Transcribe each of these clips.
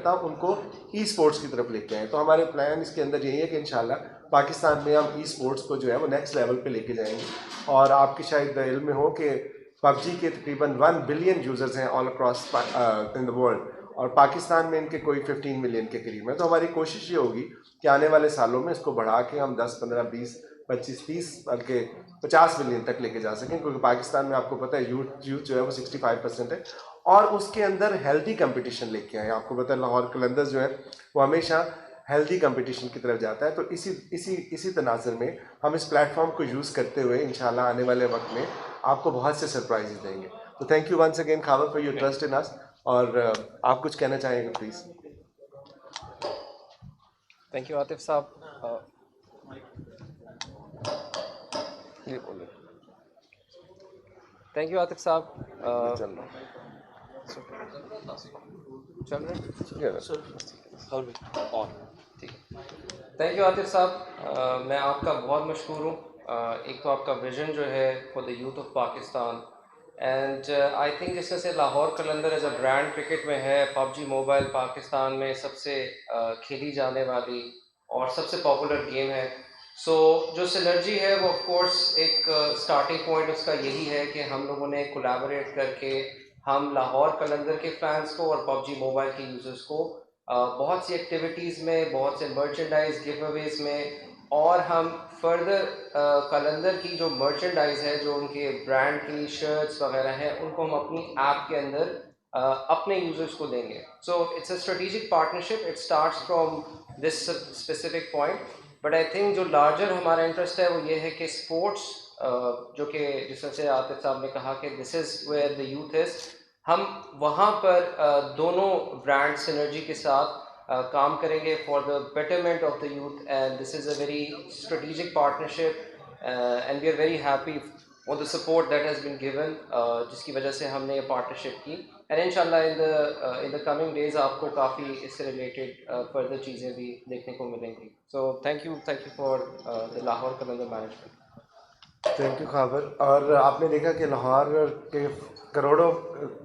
करता उनको e sports की तरफ लेके आए। तो हमारे प्लान इसके अंदर यही है कि इंशाल्लाह पाकिस्तान में हम ई स्पोर्ट्स को जो है वो नेक्स्ट लेवल पे लेके जाएंगे। और आपके शायद इल्म में हो कि पबजी के तकरीबन 1 बिलियन यूज़र्स हैं all across in the world, और पाकिस्तान में इनके कोई 15 मिलियन के करीब है। तो हमारी कोशिश ये होगी कि आने वाले सालों में इसको बढ़ा के हम 10, 15, 20, 25, 30 बल्कि 50 मिलियन तक लेके जा सकें, क्योंकि पाकिस्तान में आपको पता है यूथ जो है वो 65% है। और उसके अंदर हेल्दी कंपटीशन लेके आए। आपको पता है लाहौर कलंदर्स जो है वो हमेशा हेल्दी कंपटीशन की तरफ जाता है। तो इसी तनाज़ुर में हम इस प्लेटफॉर्म को यूज़ करते हुए इंशाल्लाह आने वाले वक्त में आपको बहुत से सरप्राइजेज देंगे। तो thank you once again Khawar for your trust in us. और आप कुछ कहना चाहेंगे प्लीज़? थैंक यू आतिफ साहब। ये बोलिए। थैंक यू आतिफ साहब। चल रहे ठीक है। थैंक यू आतिफ साहब, मैं आपका बहुत मशहूर हूँ। एक तो आपका विज़न जो है for the youth of Pakistan, and I think जिस तरह से लाहौर कलंदर एज अ ब्रांड क्रिकेट में है, पबजी मोबाइल पाकिस्तान में सबसे खेली जाने वाली और सबसे पॉपुलर गेम है। सो जो सिनर्जी है वो ऑफ कोर्स एक स्टार्टिंग पॉइंट उसका यही है कि हम लोगों ने कोलैबोरेट करके हम लाहौर कलंदर के फैंस को और पबजी मोबाइल के यूज़र्स को बहुत सी एक्टिविटीज़ में, बहुत से मर्चेंडाइज गिव अवेज में, और हम फर्दर कलंदर की जो मर्चेंडाइज है, जो उनके ब्रांड की शर्ट्स वगैरह हैं, उनको हम अपनी ऐप के अंदर अपने यूज़र्स को देंगे। So it's a strategic partnership, it starts from this specific point, but I think जो लार्जर हमारा इंटरेस्ट है वो ये है कि स्पोर्ट्स, जो कि जिस तरह से आतिफ साहब ने कहा कि this is where the youth is, हम वहाँ पर दोनों ब्रांड सिनर्जी के साथ काम करेंगे for the betterment of the youth, and this is a very strategic partnership, and we are very happy for the support that has been given, जिसकी वजह से हमने ये पार्टनरशिप की। एंड इंशाल्लाह इन द कमिंग डेज आपको काफ़ी इससे रिलेटेड फर्दर चीज़ें भी देखने को मिलेंगी। So thank you for the Lahore Qalandar management. Thank you Khawar. और आपने देखा कि लाहौर के करोड़ों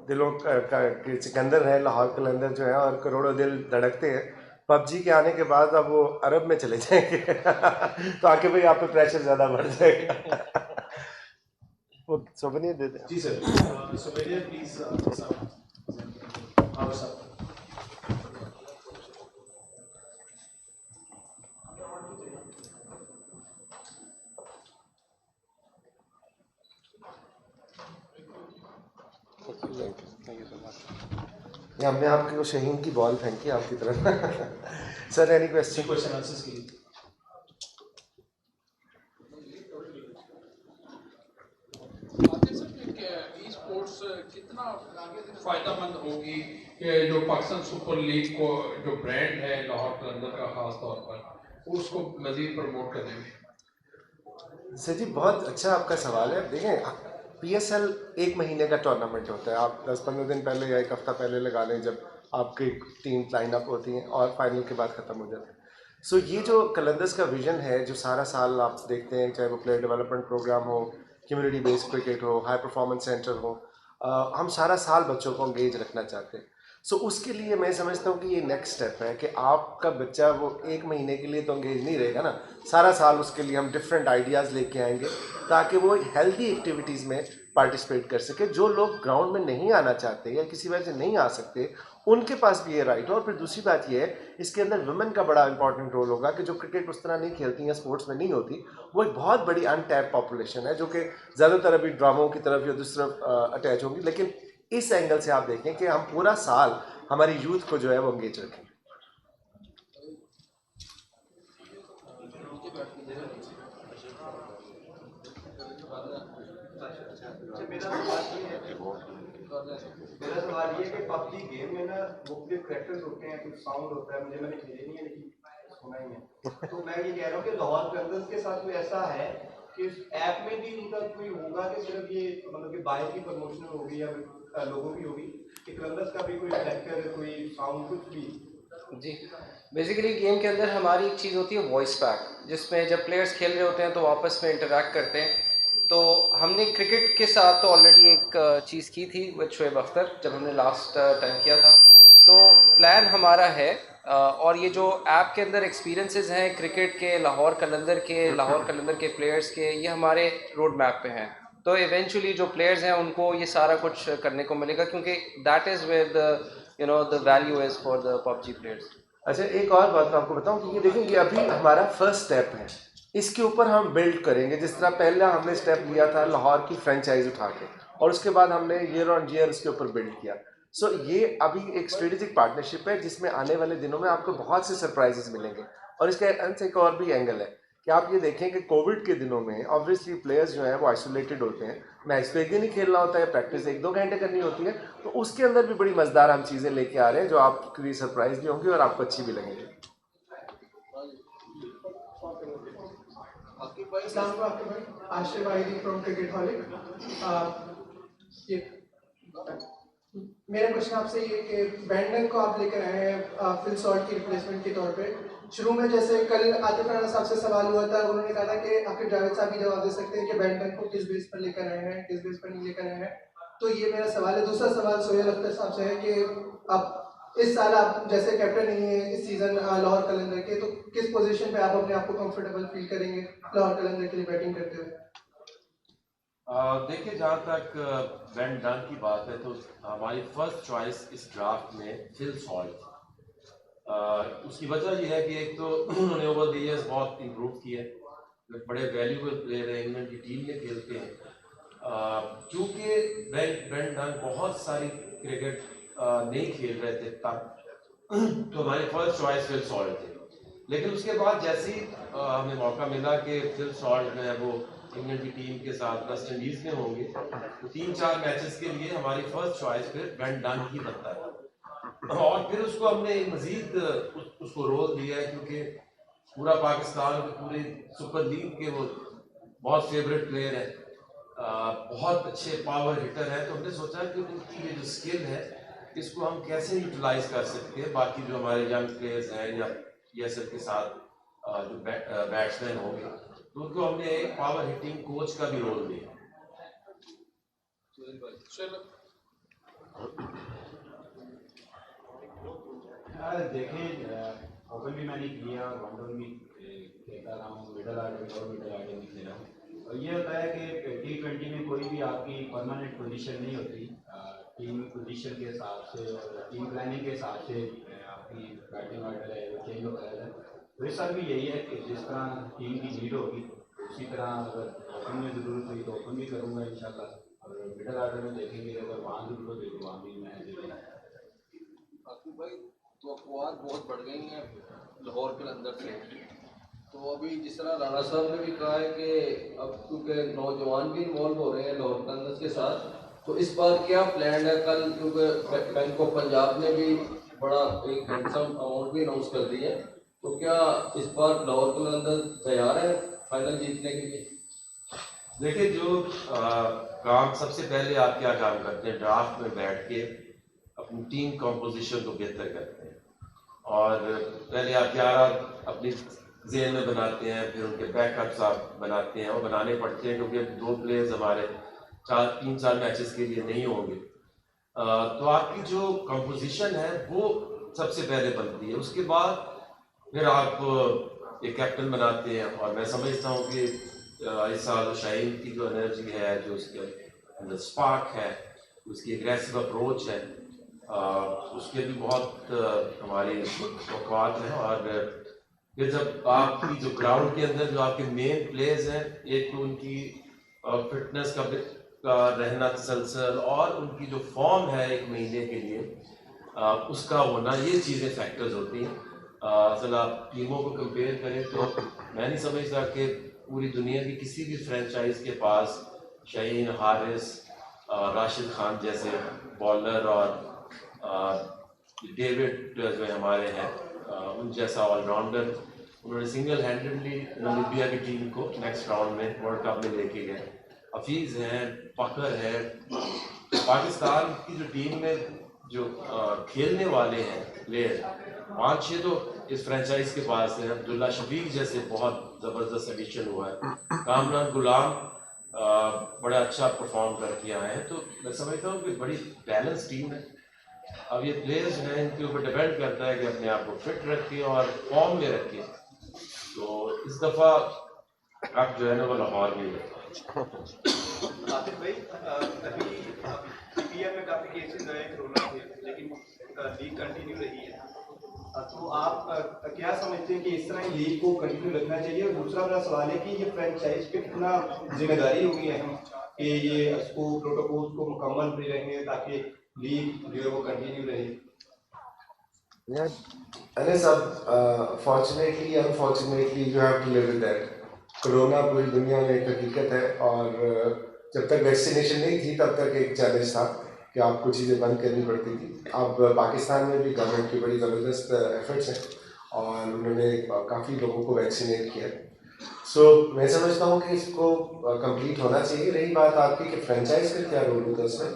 दिलों के सिकंदर हैं लाहौर कलंदर जो है, और करोड़ों दिल धड़कते हैं। पबजी के आने के बाद अब वो अरब में चले जाएंगे तो आके भाई आप पे प्रेशर ज़्यादा बढ़ जाएगा वो सोवेनियर दे दें। जी सर, सोवेनियर प्लीज। हाँ सर। हमने आपको शहीन की बॉल फेंकी आपकी तरफ सर एनी क्वेश्चन आंसर्स के लिए। कितना फायदेमंद होगी कि जो पाकिस्तान सुपर लीग को जो ब्रांड है लाहौर कलंदर का खास तौर पर, उसको मजीद प्रमोट करने में? सर जी बहुत अच्छा आपका सवाल है। देखें PSL 1 महीने का टूर्नामेंट होता है। आप 10-15 दिन पहले या एक हफ्ता पहले लगा लें जब आपकी टीम लाइन अप होती हैं और फाइनल के बाद ख़त्म हो जाता है। सो ये जो कलंदर्स का विजन है जो सारा साल आप देखते हैं, चाहे वो प्लेयर डेवलपमेंट प्रोग्राम हो, कम्युनिटी बेस्ड क्रिकेट हो, हाई परफॉर्मेंस सेंटर हो, हम सारा साल बच्चों को एंगेज रखना चाहते हैं। सो उसके लिए मैं समझता हूँ कि ये नेक्स्ट स्टेप है कि आपका बच्चा वो 1 महीने के लिए तो एंगेज नहीं रहेगा ना, सारा साल उसके लिए हम डिफरेंट आइडियाज़ लेके आएंगे ताकि वो हेल्दी एक्टिविटीज़ में पार्टिसिपेट कर सके। जो लोग ग्राउंड में नहीं आना चाहते या किसी वजह से नहीं आ सकते उनके पास भी ये राइट हो। और फिर दूसरी बात ये है इसके अंदर वुमेन का बड़ा इंपॉर्टेंट रोल होगा कि जो क्रिकेट उस तरह नहीं खेलती या स्पोर्ट्स में नहीं होती, वो एक बहुत बड़ी अनटैप पॉपुलेशन है जो कि ज़्यादातर अभी ड्रामों की तरफ या दूसरी तरफ अटैच होंगी। लेकिन इस एंगल से आप देखें कि हम पूरा साल हमारी यूथ को जो है वो एंगेज रखें। मेरा सवाल ये है कि पबजी गेम में ना मुख्तलिफ कैरेक्टर्स होते हैं, कुछ साउंड होता है, मैंने खेले नहीं है लेकिन सुना ही है। तो मैं ये कह रहा हूँ कि लाहौर कलंदर्स के साथ कोई ऐसा है कि इस ऐप में भी उनका कोई होगा कि सिर्फ ये मतलब कि बाइक की प्रमोशन होगी या लोगों की होगी, कि कलंदर्स का भी कोई कैरेक्टर, कोई साउंड, कुछ भी? जी, बेसिकली गेम के अंदर हमारी एक चीज़ होती है वॉइस पैक, जिसमें जब प्लेयर्स खेल रहे होते हैं तो आपस में इंटरेक्ट करते हैं। तो हमने क्रिकेट के साथ तो ऑलरेडी एक चीज़ की थी विद शोएब अख्तर जब हमने लास्ट टाइम किया था। तो प्लान हमारा है और ये जो ऐप के अंदर एक्सपीरियंसेस हैं क्रिकेट के, लाहौर कलंदर के प्लेयर्स के, ये हमारे रोड मैप पे हैं। तो इवेंचुअली जो प्लेयर्स हैं उनको ये सारा कुछ करने को मिलेगा, क्योंकि that is where the value is for the PUBG players. अच्छा, एक और बात मैं आपको बताऊं कि ये देखें, ये अभी हमारा फर्स्ट स्टेप है, इसके ऊपर हम बिल्ड करेंगे। जिस तरह पहला हमने स्टेप लिया था लाहौर की फ्रेंचाइज उठा के, और उसके बाद हमने ईयर ऑन ईयर उसके ऊपर बिल्ड किया। सो ये अभी एक स्ट्रेटेजिक पार्टनरशिप है जिसमें आने वाले दिनों में आपको बहुत से सरप्राइजेस मिलेंगे। और इसके अंत से एक और भी एंगल है कि आप ये देखें कि कोविड के दिनों में ऑब्वियसली प्लेयर्स जो हैं वो आइसोलेटेड होते हैं, मैच तो एक दिन ही खेलना होता है, प्रैक्टिस 1-2 घंटे करनी होती है, तो उसके अंदर भी बड़ी मज़ेदार हम चीज़ें लेके आ रहे हैं जो आपके लिए सरप्राइज भी होंगी और आपको अच्छी भी लगेंगी। आशिफ वाहिदी फ्रॉम क्रिकेटहॉलिक। मेरा क्वेश्चन आपसे ये कि बैंडन को आप लेकर आए हैं फिल सॉल्ट की रिप्लेसमेंट के तौर पे। शुरू में जैसे कल आतिफ राणा साहब से सवाल हुआ था, उन्होंने कहा था कि आपके जावेद साहब भी जवाब दे सकते हैं कि बैंडन को किस बेस पर लेकर आए हैं, किस बेस पर नहीं लेकर आए हैं। तो ये मेरा सवाल है। दूसरा सवाल सोहेल अख्तर साहब से है कि आप इस साल आप जैसे कैप्टन नहीं है इस सीज़न लाहौर कलंदर के, तो किस पोजीशन पे आप अपने आप को कंफर्टेबल फील करेंगे लाहौर कलंदर के लिए बैटिंग करते हुए? देखिए, जहाँ तक बेन डन की बात है तो हमारी फर्स्ट चॉइस इस ड्राफ्ट में फिल सॉल्ट। उसकी वजह यह है कि एक तो उन्होंने ओवर द ईयर्स बहुत इम्प्रूव किया है, बड़े वैल्यूबल प्लेयर हैं, इंग्लैंड की टीम में खेलते हैं। क्योंकि बेन डन बहुत सारी क्रिकेट नहीं खेल रहे थे तब, तो हमारी फर्स्ट चॉइस फिल सॉल्ट थी। लेकिन उसके बाद जैसे ही हमें मौका मिला कि फिल सॉल्ट जो है वो इंग्लैंड की टीम के साथ वेस्ट इंडीज में होंगे, तो 3-4 मैचेस के लिए हमारी फर्स्ट चॉइस फिर बेन डन ही बनता है। और फिर उसको हमने मजीद उसको रोल दिया है, क्योंकि पूरा पाकिस्तान के पूरे सुपर लीग के वो बहुत फेवरेट प्लेयर है, बहुत अच्छे पावर हिटर है। तो हमने सोचा कि उनकी ये जो स्किल है इसको हम कैसे यूटिलाइज कर सकते हैं बाकी जो हमारे यंग प्लेयर्स हैं या पीएसएल के साथ जो बैट्समैन होंगे, तो उनको हमने एक पावर हिटिंग कोच का भी रोल दिया। देखिए, ओपन भी मैंने किया और वनडाउन भी खेलता रहा हूँ, मिडल आर्डर और मिडल आर्डर भी खेला हूँ। और ये होता है कि T20 में कोई भी आपकी परमानेंट पोजीशन नहीं होती, टीम पोजीशन के हिसाब से और टीम प्लानिंग के हिसाब से आपकी बैटिंग ऑर्डर है वो चेंज होता रहता है। तो इस साल भी यही है कि जिस तरह टीम की नीड होगी उसी तरह अगर ओपन में ज़रूरत हुई तो ओपन भी करूँगा इंशाल्लाह, और मिडल आर्डर में देखेंगे अगर वहाँ ज़रूरत हुई तो वहाँ भी मैं भाई तो अफवाह बहुत बढ़ गई हैं लाहौर के अंदर से। तो अभी जिस तरह राणा साहब ने भी कहा है कि अब क्योंकि नौजवान भी इन्वॉल्व हो रहे हैं लाहौर कलंदर्स के साथ, तो इस बार क्या प्लान है? कल क्योंकि बैंक ऑफ पंजाब ने भी बड़ा एक हैंडसम अमाउंट भी अनाउंस कर दी है, तो क्या इस बार लाहौर कलंदर तैयार है फाइनल जीतने के लिए? देखिए, जो काम सबसे पहले आप क्या काम करते हैं, ड्राफ्ट में बैठ के अपनी टीम कॉम्पोजिशन को बेहतर करते हैं। और पहले आप 11 अपनी जेल में बनाते हैं, फिर उनके बैकअप्स आप बनाते हैं और बनाने पड़ते हैं, क्योंकि 2 प्लेयर्स हमारे 3-4 मैचेस के लिए नहीं होंगे। तो आपकी जो कॉम्पोजिशन है वो सबसे पहले बनती है। उसके बाद फिर आप एक कैप्टन बनाते हैं, और मैं समझता हूँ कि इस साल शाहीन की जो एनर्जी है, जो उसके अंदर स्पार्क है, उसकी एग्रेसिव अप्रोच है, उसके भी बहुत हमारी औकात हैं। और फिर जब आपकी जो ग्राउंड के अंदर जो आपके मेन प्लेयर्स हैं, एक तो उनकी फिटनेस का रहना तसलसल और उनकी जो फॉर्म है 1 महीने के लिए उसका होना, ये चीज़ें फैक्टर्स होती हैं। असल आप टीमों को कंपेयर करें तो मैं नहीं समझता कि पूरी दुनिया की किसी भी फ्रेंचाइज के पास शाहीन, हारिस, राशिद खान जैसे बॉलर और डेविड जो हमारे हैं उन जैसा ऑलराउंडर उन्होंने सिंगल हैंडेडली नामीबिया की टीम को नेक्स्ट राउंड में वर्ल्ड कप में लेके गए। हफीज़ हैं, फखर है, पाकिस्तान की जो टीम में जो खेलने वाले हैं प्लेयर 5-6 तो इस फ्रेंचाइज के पास है। अब्दुल्ला शफीक जैसे बहुत ज़बरदस्त एडिशन हुआ है, कामरान गुलाम बड़ा अच्छा परफॉर्म करके आए हैं। तो मैं समझता हूँ कि बड़ी बैलेंस टीम है। अब ये प्लेयर्स हैं, इनके ऊपर डिपेंड करता है कि अपने आप को फिट रखें और फॉर्म में रखें। तो इस दफ़ा अब जो है ना वो लाहौर में ही है। आतिफ भाई, अभी पीपीएल में काफी केसेस आए कोरोना के, लेकिन लीग कंटिन्यू रही है। तो आप क्या समझते हैं कि इस तरह लीग को कंटिन्यू रखना चाहिए? और दूसरा मेरा सवाल है कि ये फ्रेंचाइज पे कितना जिम्मेदारी होगी अहम कि ये इसको प्रोटोकॉल को मुकम्मल भी रहेंगे ताकि लीग जो है वो कंटिन्यू रहे। Yeah, अरे सब fortunately unfortunately you have to live with that. Corona पूरी दुनिया में एक हकीकत है, और जब तक वैक्सीनेशन नहीं थी तब तक एक चैलेंज था कि आपको चीज़ें बंद करनी पड़ती थी। अब पाकिस्तान में भी गवर्नमेंट की बड़ी ज़बरदस्त एफर्ट्स हैं और उन्होंने काफ़ी लोगों को वैक्सीनेट किया। सो मैं समझता हूँ कि इसको कंप्लीट होना चाहिए। रही बात आपकी कि फ्रेंचाइज का क्या रोल होता है उसमें,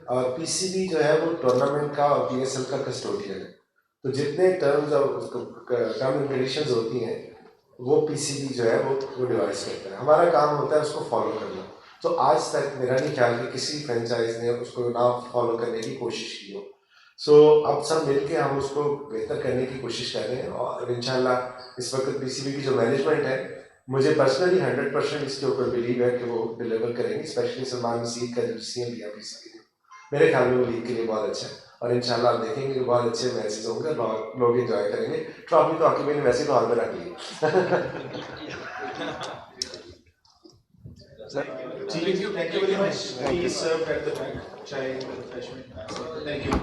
पीसीबी जो है वो टूर्नामेंट का और पीएसएल का कस्टोडियन है। तो जितने टर्म्स और उसको टर्म एंड कंडीशंस होती हैं वो पीसीबी जो है वो डिवाइस करता है। हमारा काम होता है उसको फॉलो करना। तो आज तक मेरा नहीं ख्याल कि किसी फ्रेंचाइज ने उसको ना फॉलो करने की कोशिश की हो। सो अब सब मिलके हम उसको बेहतर करने की कोशिश कर रहे हैं, और इंशाल्लाह इस वक्त पीसीबी की जो मैनेजमेंट है, मुझे पर्सनली 100% इसके ऊपर बिलीव है कि वो डिलीवर करेंगे। स्पेशली सलमान मसीद का जो सीएम लिया पीसीबी ने, मेरे ख्याल में वो लीग के लिए बहुत अच्छा है, और इंशाल्लाह आप देखेंगे कि बहुत अच्छे मैचेस होंगे, लोग एंजॉय करेंगे। ट्रॉफी तो आकिब ने वैसे तो हॉल में रख ली। Thank you very much. He served at the back, chai and refreshment. Thank you.